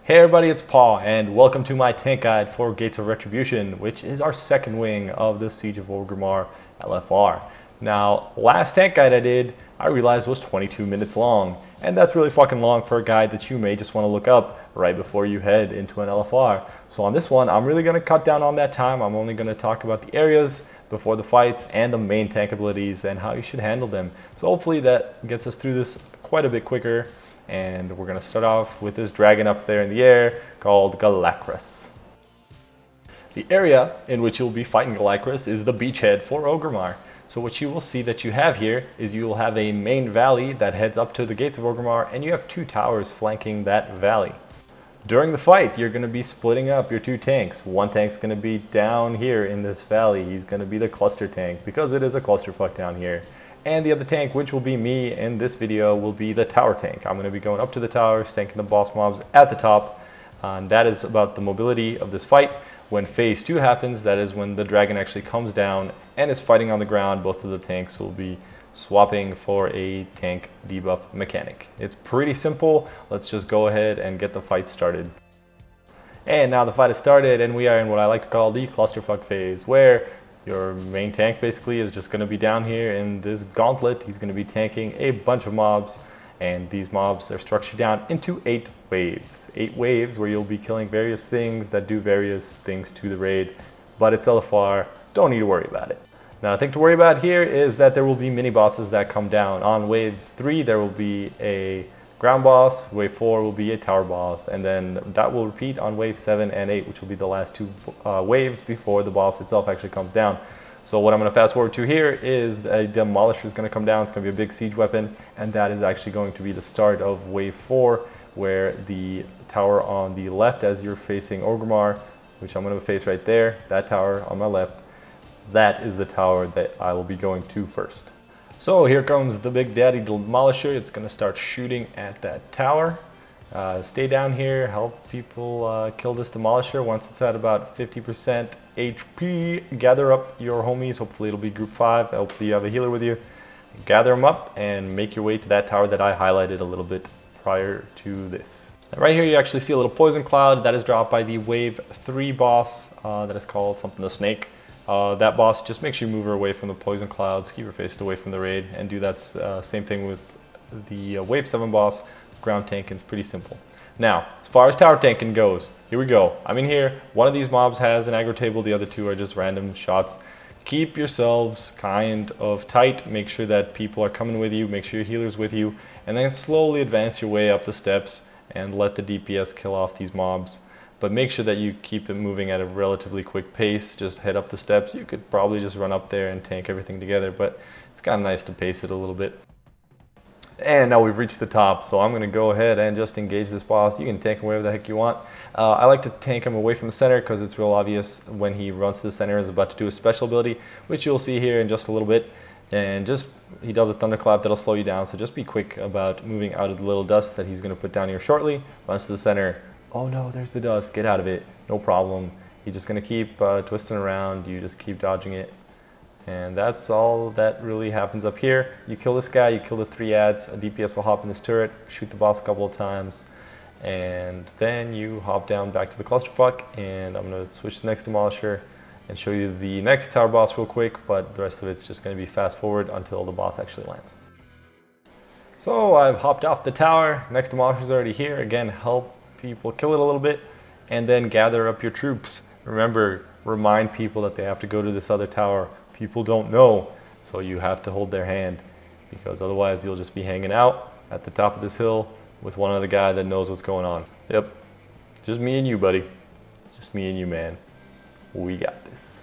Hey everybody, it's Paul, and welcome to my tank guide for Gates of Retribution, which is our second wing of the Siege of Orgrimmar LFR. Now, last tank guide I did, I realized was 22 minutes long, and that's really fucking long for a guide that you may just want to look up right before you head into an LFR. So on this one, I'm really going to cut down on that time. I'm only going to talk about the areas before the fights and the main tank abilities and how you should handle them. So hopefully that gets us through this quite a bit quicker. And we're going to start off with this dragon up there in the air called Galakras. The area in which you'll be fighting Galakras is the beachhead for Orgrimmar. So what you will see that you have here is you will have a main valley that heads up to the Gates of Orgrimmar, and you have two towers flanking that valley. During the fight, you're going to be splitting up your two tanks. One tank's going to be down here in this valley. He's going to be the cluster tank because it is a clusterfuck down here. And the other tank, which will be me in this video, will be the tower tank. I'm going to be going up to the towers, tanking the boss mobs at the top. And that is about the mobility of this fight. When phase 2 happens, that is when the dragon actually comes down and is fighting on the ground. Both of the tanks will be swapping for a tank debuff mechanic. It's pretty simple. Let's just go ahead and get the fight started. And now the fight is started, and we are in what I like to call the clusterfuck phase, where your main tank basically is just going to be down here in this gauntlet. He's going to be tanking a bunch of mobs, and these mobs are structured down into 8 waves. 8 waves where you'll be killing various things that do various things to the raid, but it's LFR, don't need to worry about it. Now, the thing to worry about here is that there will be mini bosses that come down. On waves 3 there will be a ground boss, wave 4 will be a tower boss, and then that will repeat on wave 7 and 8, which will be the last 2 waves before the boss itself actually comes down. So what I'm going to fast forward to here is a Demolisher is going to come down. It's going to be a big siege weapon, and that is actually going to be the start of wave 4, where the tower on the left as you're facing Orgrimmar, which I'm going to face right there, that tower on my left, that is the tower that I will be going to first. So here comes the big daddy Demolisher. It's going to start shooting at that tower. Stay down here, help people kill this Demolisher. Once it's at about 50% HP, gather up your homies. Hopefully it'll be group 5. Hopefully you have a healer with you. Gather them up and make your way to that tower that I highlighted a little bit prior to this. And right here you actually see a little poison cloud that is dropped by the wave 3 boss that is called something the snake. That boss, just make sure you move her away from the poison clouds, keep her faced away from the raid, and do that same thing with the wave 7 boss. Ground tanking is pretty simple. Now, as far as tower tanking goes, here we go. I'm in here. One of these mobs has an aggro table, the other 2 are just random shots. Keep yourselves kind of tight, make sure that people are coming with you, make sure your healer's with you, and then slowly advance your way up the steps and let the DPS kill off these mobs. But make sure that you keep it moving at a relatively quick pace. Just head up the steps. You could probably just run up there and tank everything together, but it's kind of nice to pace it a little bit. And now we've reached the top, so I'm going to go ahead and just engage this boss. You can tank him wherever the heck you want. I like to tank him away from the center because it's real obvious when he runs to the center and is about to do a special ability, which you'll see here in just a little bit. And just, he does a thunderclap that'll slow you down, so just be quick about moving out of the little dust that he's going to put down here shortly. Runs to the center. Oh no, there's the dust, get out of it, no problem. You're just going to keep twisting around, you just keep dodging it. And that's all that really happens up here. You kill this guy, you kill the 3 ads, a DPS will hop in this turret, shoot the boss a couple of times, and then you hop down back to the clusterfuck, and I'm going to switch to the next Demolisher and show you the next tower boss real quick, but the rest of it's just going to be fast forward until the boss actually lands. So I've hopped off the tower, next Demolisher's already here. Again, help people kill it a little bit, and then gather up your troops. Remember, remind people that they have to go to this other tower. People don't know, so you have to hold their hand, because otherwise you'll just be hanging out at the top of this hill with one other guy that knows what's going on. Yep, just me and you, buddy. Just me and you, man. We got this.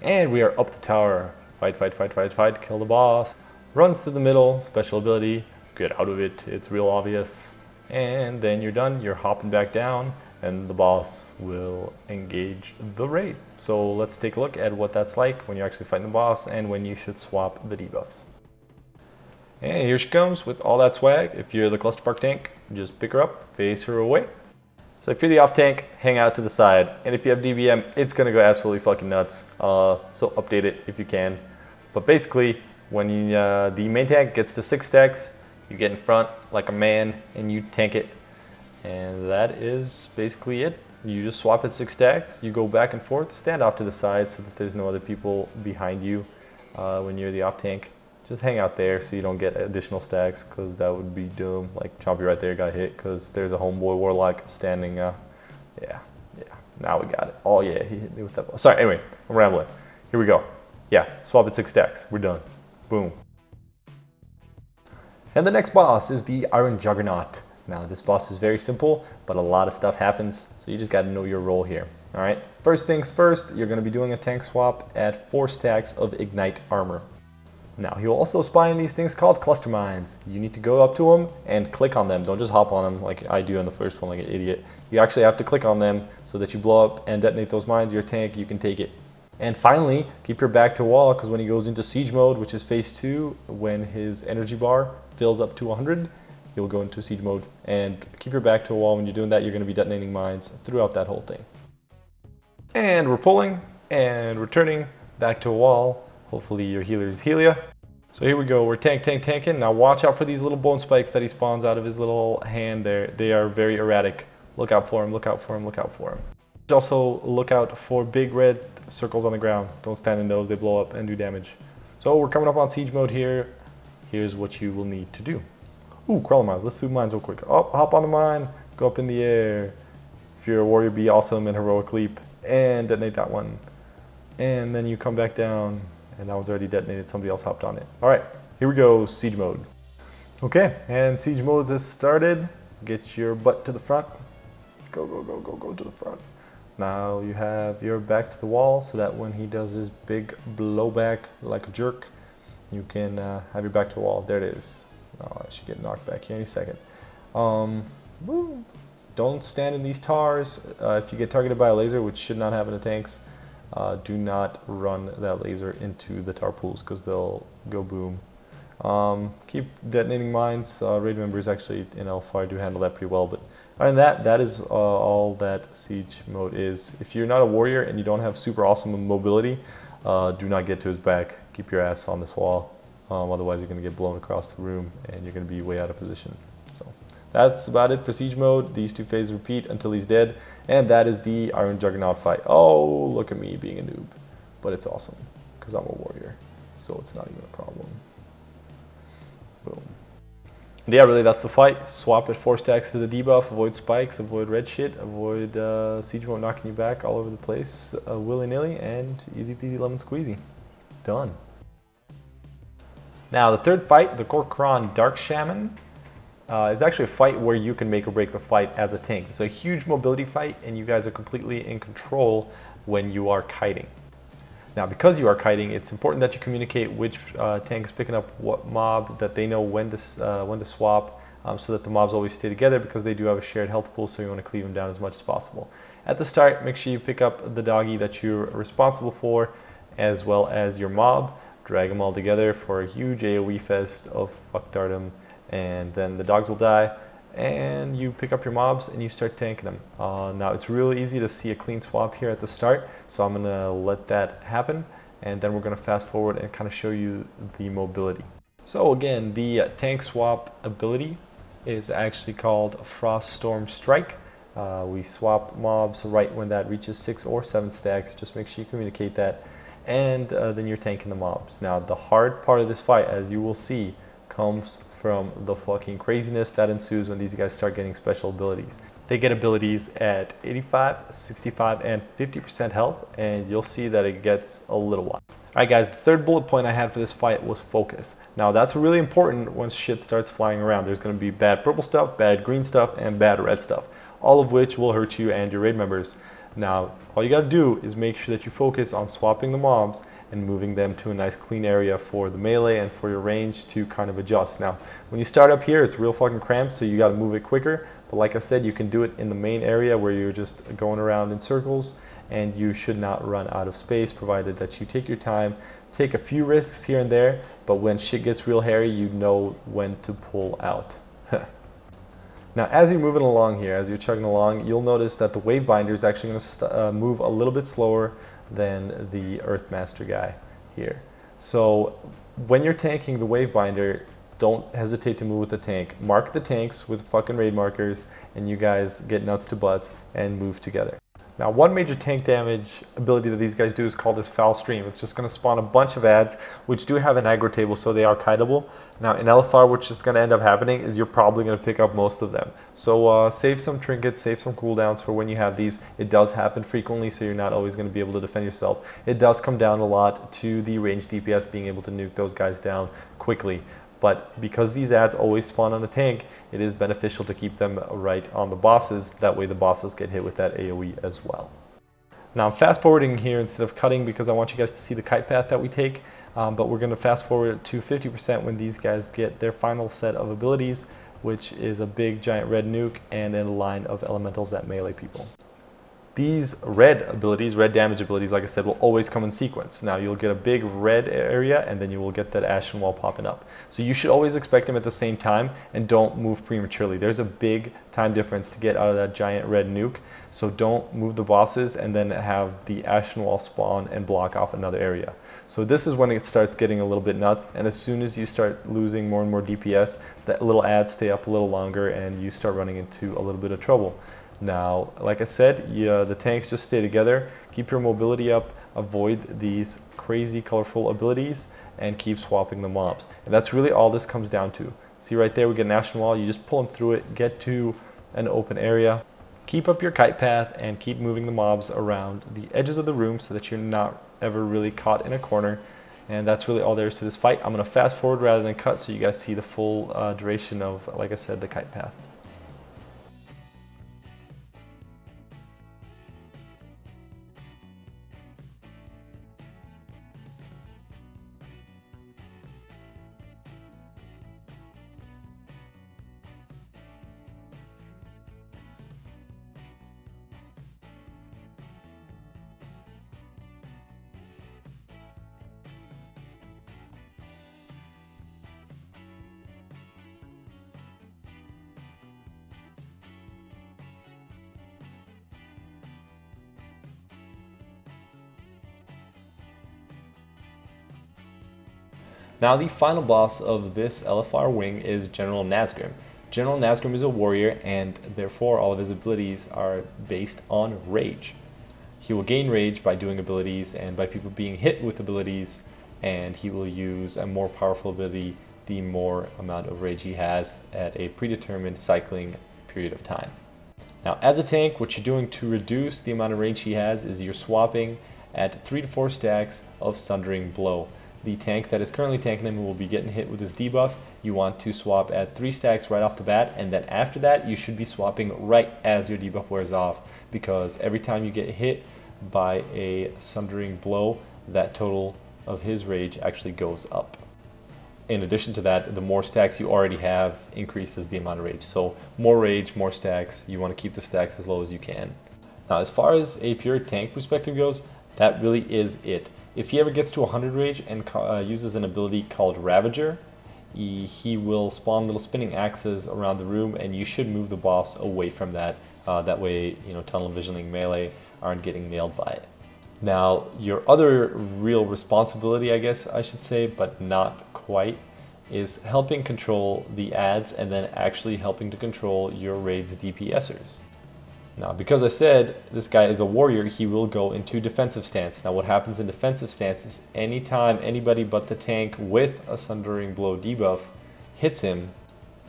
And we are up the tower. Fight, fight, fight, fight, fight, kill the boss. Runs to the middle, special ability, get out of it, it's real obvious. And then you're done, you're hopping back down, and the boss will engage the raid. So let's take a look at what that's like when you're actually fighting the boss and when you should swap the debuffs. And here she comes with all that swag. If you're the clusterfuck tank, just pick her up, face her away. So if you're the off tank, hang out to the side. And if you have DBM, it's gonna go absolutely fucking nuts. So update it if you can. But basically, when the main tank gets to 6 stacks, you get in front like a man and you tank it. And that is basically it. You just swap at 6 stacks, you go back and forth, stand off to the side so that there's no other people behind you when you're the off tank. Just hang out there so you don't get additional stacks, because that would be dumb. Like Chompy right there got hit because there's a homeboy warlock standing. Yeah, now we got it. Oh yeah, he hit me with that. Sorry, anyway, I'm rambling. Here we go. Yeah, swap at 6 stacks. We're done. Boom. And the next boss is the Iron Juggernaut. Now this boss is very simple, but a lot of stuff happens, so you just got to know your role here. All right, first things first, you're going to be doing a tank swap at 4 stacks of Ignite Armor. Now he'll also spy in these things called cluster mines. You need to go up to them and click on them. Don't just hop on them like I do on the first one like an idiot. You actually have to click on them so that you blow up and detonate those mines. Your tank, you can take it. And finally, keep your back to wall, because when he goes into siege mode, which is phase 2, when his energy bar fills up to 100, you'll go into siege mode. And keep your back to a wall. When you're doing that, you're going to be detonating mines throughout that whole thing. And we're pulling and returning back to a wall. Hopefully your healers heal ya. So here we go, we're tanking. Now watch out for these little bone spikes that he spawns out of his little hand there. They are very erratic. Look out for him, look out for him, look out for him. Also look out for big red circles on the ground. Don't stand in those, they blow up and do damage. So we're coming up on siege mode here. Here's what you will need to do. Ooh, crawler mines, let's do mines real quick. Oh, hop on the mine, go up in the air. If you're a warrior, be awesome and heroic leap and detonate that one. And then you come back down, and that one's already detonated, somebody else hopped on it. All right, here we go, siege mode. Okay, and siege mode is started. Get your butt to the front. Go to the front. Now you have your back to the wall so that when he does his big blowback like a jerk, you can have your back to the wall. There it is. Oh, I should get knocked back here any second. Woo. Don't stand in these tars. If you get targeted by a laser, which should not happen to tanks, do not run that laser into the tar pools because they'll go boom. Keep detonating mines. Raid members actually in LFR do handle that pretty well, but other than that, that is all that siege mode is. If you're not a warrior and you don't have super awesome mobility, do not get to his back. Keep your ass on this wall. Otherwise you're going to get blown across the room and you're going to be way out of position. So that's about it for siege mode. These 2 phases repeat until he's dead, and that is the Iron Juggernaut fight. Oh, look at me being a noob, but it's awesome because I'm a warrior, so it's not even a problem. Boom. And yeah, really, that's the fight. Swap at 4 stacks to the debuff, avoid spikes, avoid red shit, avoid siege mode knocking you back all over the place willy-nilly, and easy peasy lemon squeezy. Done. Now the third fight, the Kor'Kron Dark Shaman, is actually a fight where you can make or break the fight as a tank. It's a huge mobility fight, and you guys are completely in control when you are kiting. Now, because you are kiting, it's important that you communicate which tank is picking up what mob, that they know when to swap, so that the mobs always stay together, because they do have a shared health pool, so you want to cleave them down as much as possible. At the start, make sure you pick up the doggy that you're responsible for, as well as your mob. Drag them all together for a huge AoE fest of fuckdardom, and then the dogs will die, and you pick up your mobs and you start tanking them. Now it's really easy to see a clean swap here at the start, so I'm gonna let that happen, and then we're gonna fast forward and kind of show you the mobility. So again, the tank swap ability is actually called Frost Storm Strike. We swap mobs right when that reaches 6 or 7 stacks. Just make sure you communicate that, and then you're tanking the mobs. Now the hard part of this fight, as you will see, comes from the fucking craziness that ensues when these guys start getting special abilities. They get abilities at 85, 65, and 50% health, and you'll see that it gets a little wild. Alright guys, the third bullet point I had for this fight was focus. Now that's really important once shit starts flying around. There's going to be bad purple stuff, bad green stuff, and bad red stuff, all of which will hurt you and your raid members. Now, all you gotta do is make sure that you focus on swapping the mobs and moving them to a nice clean area for the melee and for your range to kind of adjust. Now, when you start up here, it's real fucking cramped, so you gotta move it quicker. But like I said, you can do it in the main area where you're just going around in circles, and you should not run out of space, provided that you take your time, take a few risks here and there, but when shit gets real hairy, you know when to pull out. Now, as you're moving along here, as you're chugging along, you'll notice that the Wave Binder is actually going to move a little bit slower than the Earthmaster guy here. So when you're tanking the Wave Binder, don't hesitate to move with the tank. Mark the tanks with fucking raid markers, and you guys get nuts to butts and move together. Now, one major tank damage ability that these guys do is called this Foul Stream. It's just going to spawn a bunch of ads, which do have an aggro table, so they are kiteable. Now, in LFR, what's just going to end up happening is you're probably going to pick up most of them. So save some trinkets, save some cooldowns for when you have these. It does happen frequently, so you're not always going to be able to defend yourself. It does come down a lot to the ranged DPS being able to nuke those guys down quickly. But because these ads always spawn on a tank, it is beneficial to keep them right on the bosses. That way the bosses get hit with that AoE as well. Now I'm fast forwarding here instead of cutting because I want you guys to see the kite path that we take. But we're going to fast forward to 50% when these guys get their final set of abilities, which is a big giant red nuke and a line of elementals that melee people. These red abilities, red damage abilities, like I said, will always come in sequence. Now you'll get a big red area and then you will get that ashen wall popping up. So you should always expect them at the same time and don't move prematurely. There's a big time difference to get out of that giant red nuke. So don't move the bosses and then have the ashen wall spawn and block off another area. So this is when it starts getting a little bit nuts, and as soon as you start losing more and more DPS, that little ads stay up a little longer and you start running into a little bit of trouble. Now, like I said, the tanks just stay together, keep your mobility up, avoid these crazy colorful abilities, and keep swapping the mobs. And that's really all this comes down to. See right there, we get an ashen wall, you just pull them through it, get to an open area, keep up your kite path, and keep moving the mobs around the edges of the room so that you're not ever really caught in a corner. And that's really all there is to this fight. I'm going to fast forward rather than cut so you guys see the full duration of, like I said, the kite path. Now the final boss of this LFR wing is General Nazgrim. General Nazgrim is a warrior and therefore all of his abilities are based on rage. He will gain rage by doing abilities and by people being hit with abilities, and he will use a more powerful ability the more amount of rage he has at a predetermined cycling period of time. Now as a tank, what you're doing to reduce the amount of rage he has is you're swapping at 3 to 4 stacks of Sundering Blow. The tank that is currently tanking him will be getting hit with his debuff. You want to swap at 3 stacks right off the bat, and then after that you should be swapping right as your debuff wears off, because every time you get hit by a Sundering Blow, that total of his rage actually goes up. In addition to that, the more stacks you already have increases the amount of rage. So more rage, more stacks. You want to keep the stacks as low as you can. Now as far as a pure tank perspective goes, that really is it. If he ever gets to 100 rage and uses an ability called Ravager, he will spawn little spinning axes around the room, and you should move the boss away from that. That way, tunnel visioning melee aren't getting nailed by it. Now, your other real responsibility, I guess I should say, but not quite, is helping control the ads and then actually helping to control your raid's DPSers. Now, because I said this guy is a warrior, he will go into defensive stance. Now, what happens in defensive stance is anytime anybody but the tank with a Sundering Blow debuff hits him,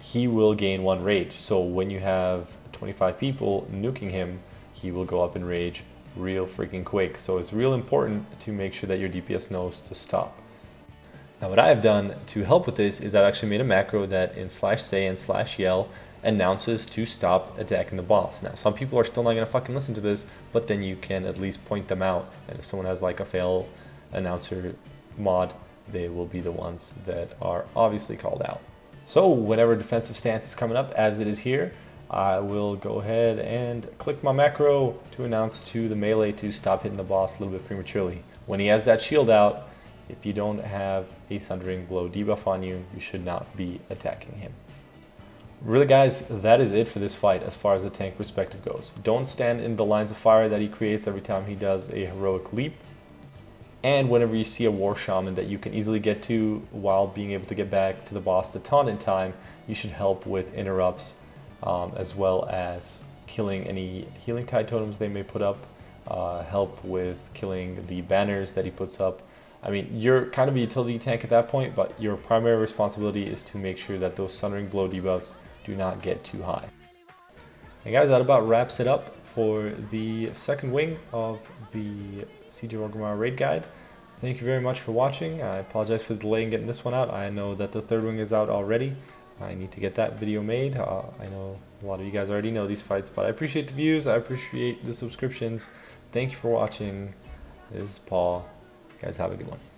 he will gain 1 rage. So when you have 25 people nuking him, he will go up in rage real freaking quick. So it's real important to make sure that your DPS knows to stop. Now, what I have done to help with this is I've actually made a macro that in /say and /yell announces to stop attacking the boss. Now, some people are still not going to fucking listen to this, but then you can at least point them out. And if someone has like a fail announcer mod, they will be the ones that are obviously called out. So whenever defensive stance is coming up, as it is here, I will go ahead and click my macro to announce to the melee to stop hitting the boss a little bit prematurely. When he has that shield out, if you don't have a Sundering Blow debuff on you, you should not be attacking him. Really, guys, that is it for this fight as far as the tank perspective goes. Don't stand in the lines of fire that he creates every time he does a heroic leap. and whenever you see a war shaman that you can easily get to while being able to get back to the boss to taunt in time, you should help with interrupts, as well as killing any healing tide totems they may put up, help with killing the banners that he puts up. I mean, you're kind of a utility tank at that point, but your primary responsibility is to make sure that those Sundering Blow debuffs do not get too high. And guys, that about wraps it up for the second wing of the Siege of Orgrimmar raid guide. Thank you very much for watching. I apologize for the delay in getting this one out. I know that the third wing is out already. I need to get that video made. I know a lot of you guys already know these fights, but I appreciate the views. I appreciate the subscriptions. Thank you for watching. This is Paul. You guys have a good one.